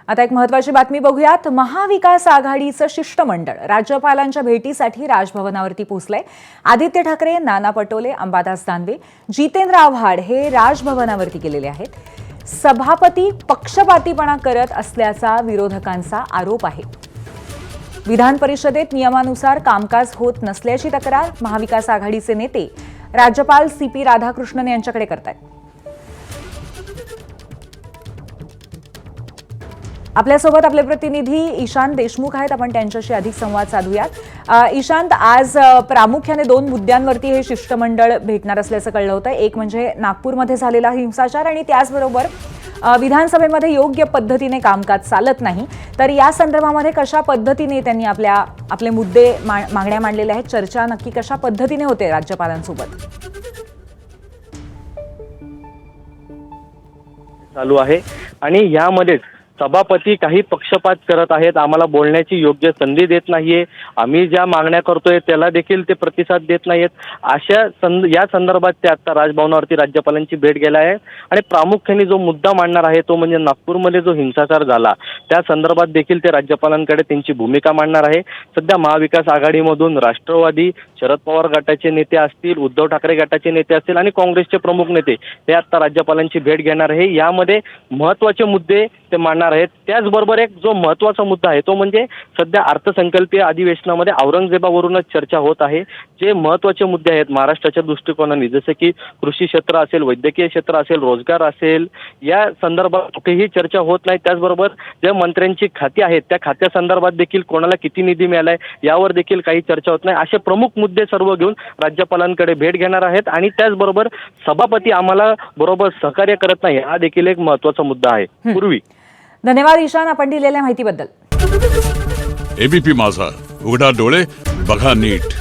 आता एक महत्त्वाची बातमी बघूयात। महाविकास आघाडीचं शिष्टमंडळ राज्यपालांच्या भेटीसाठी राजभवनावरती पोहोचलंय। आदित्य ठाकरे, नाना पटोले, अंबादास दानवे, जितेंद्र आव्हाड हे राजभवनावरती गेलेले आहेत। सभापती पक्षपातीपणा करत असल्याचा विरोधकांचा आरोप आहे। विधान परिषदेत नियमानुसार कामकाज होत नसल्याची तक्रार महाविकास आघाडीचे नेते राज्यपाल CP राधाकृष्णन यांच्याकडे करतायत। आपल्यासोबत आपले प्रतिनिधी ईशांत देशमुख आहेत, आपण त्यांच्याशी अधिक संवाद साधूयात। ईशांत, आज प्रामुख्याने दोन मुद्द्यांवरती हे शिष्टमंडळ भेटणार असल्याचं कळलं होतं। एक म्हणजे नागपूरमध्ये झालेला हिंसाचार आणि त्याचबरोबर विधानसभेमध्ये योग्य पद्धतीने कामकाज चालत नाही, तर या संदर्भामध्ये कशा पद्धतीने त्यांनी आपले मुद्दे मागण्या मांडलेल्या आहेत, चर्चा नक्की कशा पद्धतीने होते राज्यपालांसोबत? चालू आहे आणि यामध्ये सभापती काही पक्षपात करत आहेत, आम्हाला बोलण्याची योग्य संधी देत नाहीये, आम्ही ज्या मागण्या करतोय त्याला देखील ते प्रतिसाद देत नाहीत। या संदर्भात ते आता राजभवनावरती राज्यपालांची भेट गेला आहे आणि प्रामुख्याने जो मुद्दा मांडणार आहे तो म्हणजे नागपूरमध्ये जो हिंसाचार झाला त्या संदर्भात देखील ते राज्यपालांकडे त्यांची भूमिका मांडणार आहे। सध्या महाविकास आघाडीमधून राष्ट्रवादी, शरद पवार गटाचे नेते असतील, उद्धव ठाकरे गटाचे नेते असतील आणि काँग्रेसचे प्रमुख नेते हे आता राज्यपालांची भेट घेणार आहे। यामध्ये महत्त्वाचे मुद्दे ते मांडणार आहेत। त्याचबरोबर एक जो महत्त्वाचा मुद्दा आहे तो म्हणजे सध्या अर्थसंकल्पीय अधिवेशनामध्ये औरंगजेबावरूनच चर्चा होत आहे। जे महत्त्वाचे मुद्दे आहेत महाराष्ट्राच्या दृष्टिकोनाने, जसे की कृषी क्षेत्र असेल, वैद्यकीय क्षेत्र असेल, रोजगार असेल, या संदर्भात कुठेही चर्चा होत नाही। त्याचबरोबर ज्या मंत्र्यांची खाती आहेत त्या खात्या संदर्भात देखील कोणाला किती निधी मिळालाय यावर देखील काही चर्चा होत नाही। असे प्रमुख मुद्दे सर्व घेऊन राज्यपालांकडे भेट घेणार आहेत आणि त्याचबरोबर सभापती आम्हाला बरोबर सहकार्य करत नाही हा देखील एक महत्त्वाचा मुद्दा आहे। पूर्वी धन्यवाद ईशान, आपण दिलेल्या माहितीबद्दल। ABP माझा, उघडा डोळे बघा नीट।